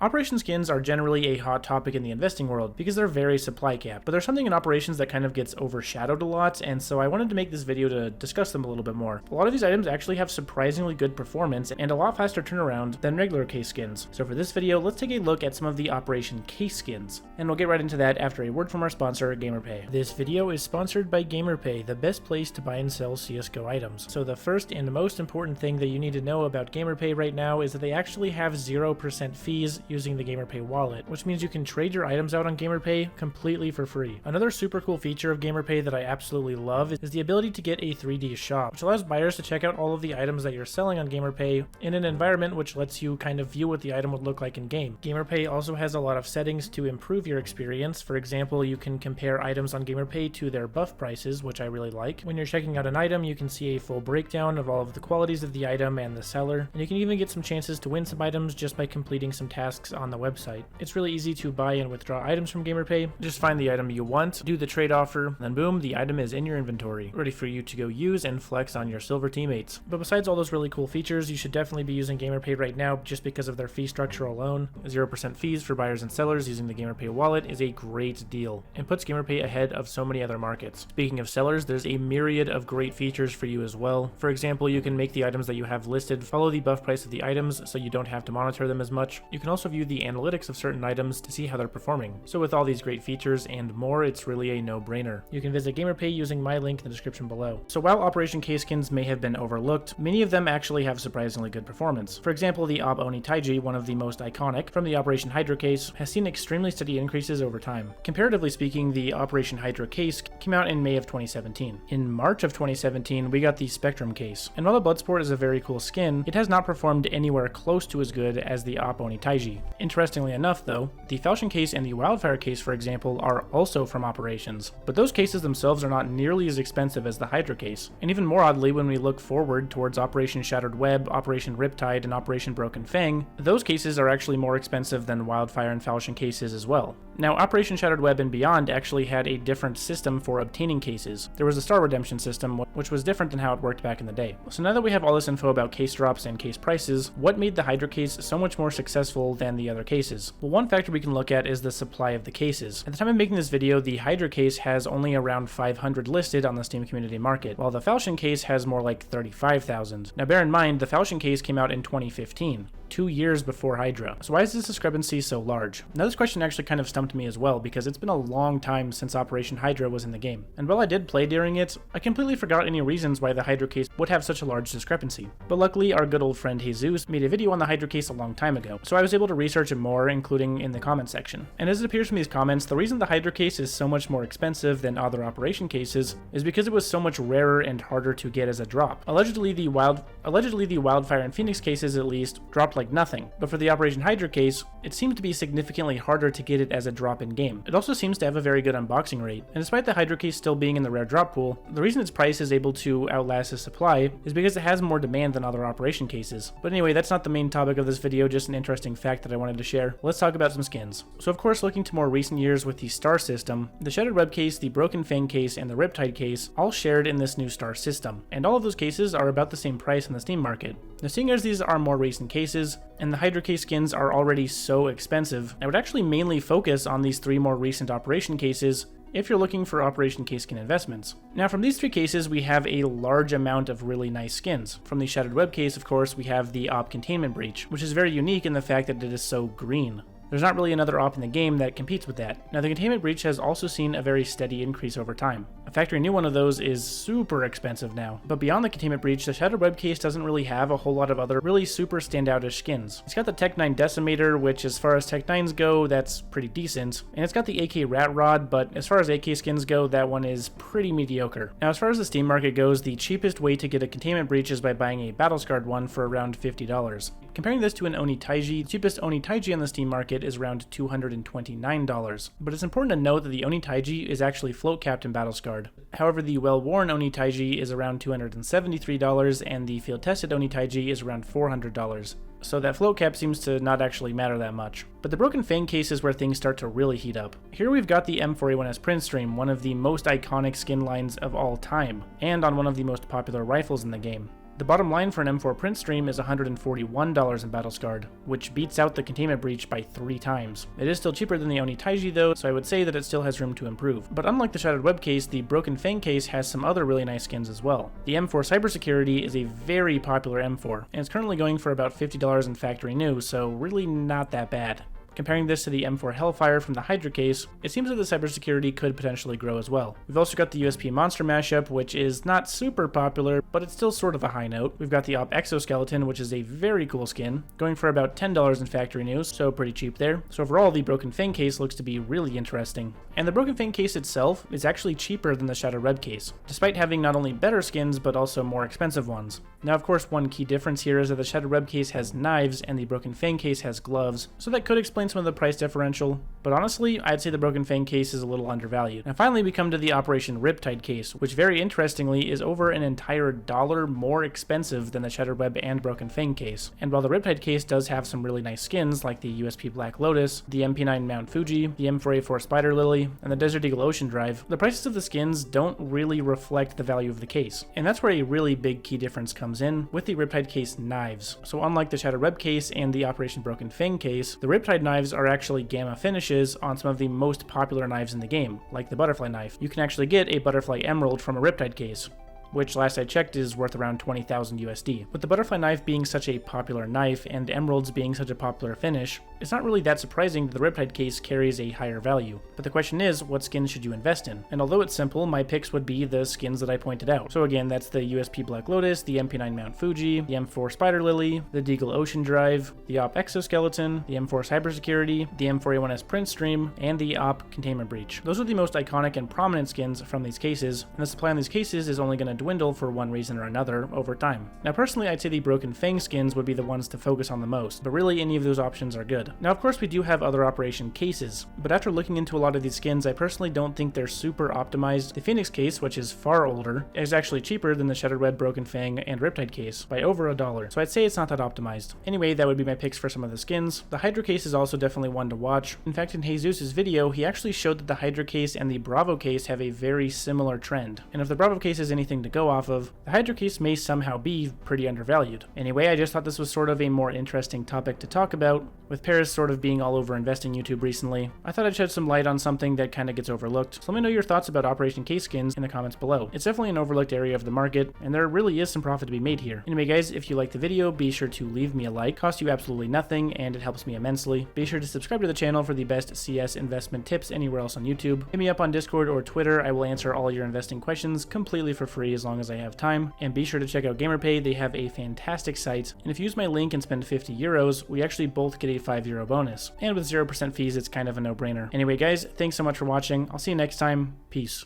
Operation skins are generally a hot topic in the investing world because they're very supply capped, but there's something in operations that kind of gets overshadowed a lot, and so I wanted to make this video to discuss them a little bit more. A lot of these items actually have surprisingly good performance and a lot faster turnaround than regular case skins. So for this video, let's take a look at some of the Operation case skins, and we'll get right into that after a word from our sponsor, GamerPay. This video is sponsored by GamerPay, the best place to buy and sell CSGO items. So the first and most important thing that you need to know about GamerPay right now is that they actually have 0% fees using the GamerPay wallet, which means you can trade your items out on GamerPay completely for free. Another super cool feature of GamerPay that I absolutely love is the ability to get a 3D shop, which allows buyers to check out all of the items that you're selling on GamerPay in an environment which lets you kind of view what the item would look like in game. GamerPay also has a lot of settings to improve your experience. For example, you can compare items on GamerPay to their buff prices, which I really like. When you're checking out an item, you can see a full breakdown of all of the qualities of the item and the seller, and you can even get some chances to win some items just by completing some tasks on the website. It's really easy to buy and withdraw items from GamerPay. Just find the item you want, do the trade offer, then boom, the item is in your inventory, ready for you to go use and flex on your silver teammates. But besides all those really cool features, you should definitely be using GamerPay right now just because of their fee structure alone. 0% fees for buyers and sellers using the GamerPay wallet is a great deal and puts GamerPay ahead of so many other markets. Speaking of sellers, there's a myriad of great features for you as well. For example, you can make the items that you have listed follow the buff price of the items so you don't have to monitor them as much. You can also view the analytics of certain items to see how they're performing. So with all these great features and more, it's really a no-brainer. You can visit GamerPay using my link in the description below. So while Operation case skins may have been overlooked, many of them actually have surprisingly good performance. For example, the Op Oni Taiji, one of the most iconic from the Operation Hydra case, has seen extremely steady increases over time. Comparatively speaking, the Operation Hydra case came out in May of 2017. In March of 2017, we got the Spectrum case, and while the Bloodsport is a very cool skin, it has not performed anywhere close to as good as the Op Oni Taiji. Interestingly enough though, the Falchion case and the Wildfire case, for example, are also from Operations, but those cases themselves are not nearly as expensive as the Hydra case. And even more oddly, when we look forward towards Operation Shattered Web, Operation Riptide, and Operation Broken Fang, those cases are actually more expensive than Wildfire and Falchion cases as well. Now, Operation Shattered Web and Beyond actually had a different system for obtaining cases. There was a star redemption system, which was different than how it worked back in the day. So now that we have all this info about case drops and case prices, what made the Hydra case so much more successful than the other cases? Well, one factor we can look at is the supply of the cases. At the time of making this video, the Hydra case has only around 500 listed on the Steam community market, while the Falchion case has more like 35,000. Now bear in mind, the Falchion case came out in 2015. 2 years before Hydra. So why is this discrepancy so large? Now this question actually kind of stumped me as well because it's been a long time since Operation Hydra was in the game. And while I did play during it, I completely forgot any reasons why the Hydra case would have such a large discrepancy. But luckily, our good old friend Jesus made a video on the Hydra case a long time ago, so I was able to research it more, including in the comment section. And as it appears from these comments, the reason the Hydra case is so much more expensive than other Operation cases is because it was so much rarer and harder to get as a drop. Allegedly the Wildfire and Phoenix cases at least dropped like nothing, but for the Operation Hydra case, it seemed to be significantly harder to get it as a drop in game. It also seems to have a very good unboxing rate, and despite the Hydra case still being in the rare drop pool, the reason its price is able to outlast its supply is because it has more demand than other Operation cases. But anyway, that's not the main topic of this video, just an interesting fact that I wanted to share. Let's talk about some skins. So of course, looking to more recent years with the star system, the Shattered Web case, the Broken Fang case, and the Riptide case all shared in this new star system, and all of those cases are about the same price in the Steam market. Now seeing as these are more recent cases, and the Hydra case skins are already so expensive, I would actually mainly focus on these 3 more recent Operation cases if you're looking for Operation case skin investments. Now from these 3 cases, we have a large amount of really nice skins. From the Shattered Web case, of course, we have the Op Containment Breach, which is very unique in the fact that it is so green. There's not really another op in the game that competes with that. Now the Containment Breach has also seen a very steady increase over time. A factory new one of those is super expensive now. But beyond the Containment Breach, the Shattered Web case doesn't really have a whole lot of other really super standoutish skins. It's got the Tech 9 Decimator, which as far as Tech 9s go, that's pretty decent. And it's got the AK Rat Rod, but as far as AK skins go, that one is pretty mediocre. Now as far as the Steam market goes, the cheapest way to get a Containment Breach is by buying a Battle-Scarred one for around $50. Comparing this to an Oni Taiji, the cheapest Oni Taiji on the Steam market is around $229. But it's important to note that the Oni Taiji is actually float capped and battle scarred. However, the well-worn Oni Taiji is around $273 and the field-tested Oni Taiji is around $400. So that float cap seems to not actually matter that much. But the Broken Fang case is where things start to really heat up. Here we've got the M4A1S Prince Stream, one of the most iconic skin lines of all time, and on one of the most popular rifles in the game. The bottom line for an M4 print stream is $141 in Battlescarred, which beats out the Containment Breach by 3 times. It is still cheaper than the Oni Taiji though, so I would say that it still has room to improve. But unlike the Shattered Web case, the Broken Fang case has some other really nice skins as well. The M4 Cybersecurity is a very popular M4, and it's currently going for about $50 in factory new, so really not that bad. Comparing this to the M4 Hellfire from the Hydra case, it seems that the cybersecurity could potentially grow as well. We've also got the USP Monster mashup, which is not super popular, but it's still sort of a high note. We've got the Op Exoskeleton, which is a very cool skin, going for about $10 in factory news, so pretty cheap there. So overall, the Broken Fang case looks to be really interesting. And the Broken Fang case itself is actually cheaper than the Shattered Web case, despite having not only better skins, but also more expensive ones. Now, of course, one key difference here is that the Shattered Web case has knives and the Broken Fang case has gloves, so that could explain some of the price differential, but honestly, I'd say the Broken Fang case is a little undervalued. And finally, we come to the Operation Riptide case, which very interestingly is over an entire $1 more expensive than the Shattered Web and Broken Fang case. And while the Riptide case does have some really nice skins like the USP Black Lotus, the MP9 Mount Fuji, the M4A4 Spider Lily, and the Desert Eagle Ocean Drive, the prices of the skins don't really reflect the value of the case. And that's where a really big key difference comes in with the Riptide case knives. So unlike the Shattered Web case and the Operation Broken Fang case, the Riptide knives are actually gamma finishes on some of the most popular knives in the game, like the butterfly knife. You can actually get a butterfly emerald from a Riptide case, which last I checked is worth around 20,000 USD. With the butterfly knife being such a popular knife and emeralds being such a popular finish, it's not really that surprising that the Riptide case carries a higher value. But the question is, what skins should you invest in? And although it's simple, my picks would be the skins that I pointed out. So again, that's the USP Black Lotus, the MP9 Mount Fuji, the M4 Spider Lily, the Deagle Ocean Drive, the Op Exoskeleton, the M4 Cybersecurity, the M4A1S Print Stream, and the Op Containment Breach. Those are the most iconic and prominent skins from these cases, and the supply on these cases is only going to dwindle for one reason or another over time. Now personally, I'd say the Broken Fang skins would be the ones to focus on the most, but really any of those options are good. Now of course we do have other Operation cases, but after looking into a lot of these skins, I personally don't think they're super optimized. The Phoenix case, which is far older, is actually cheaper than the Shattered Web, Broken Fang, and Riptide case by over $1, so I'd say it's not that optimized. Anyway, that would be my picks for some of the skins. The Hydra case is also definitely one to watch. In fact, in Jesus' video, he actually showed that the Hydra case and the Bravo case have a very similar trend, and if the Bravo case is anything to go off of, the Hydra case may somehow be pretty undervalued. Anyway, I just thought this was sort of a more interesting topic to talk about. With Paris sort of being all over investing YouTube recently, I thought I'd shed some light on something that kind of gets overlooked. So let me know your thoughts about Operation Case skins in the comments below. It's definitely an overlooked area of the market, and there really is some profit to be made here. Anyway guys, if you liked the video, be sure to leave me a like. It costs you absolutely nothing, and it helps me immensely. Be sure to subscribe to the channel for the best CS investment tips anywhere else on YouTube. Hit me up on Discord or Twitter. I will answer all your investing questions completely for free as long as I have time. And be sure to check out GamerPay. They have a fantastic site, and if you use my link and spend 50 euros, we actually both get a €5 bonus. And with 0% fees, it's kind of a no-brainer. Anyway guys, thanks so much for watching. I'll see you next time. Peace.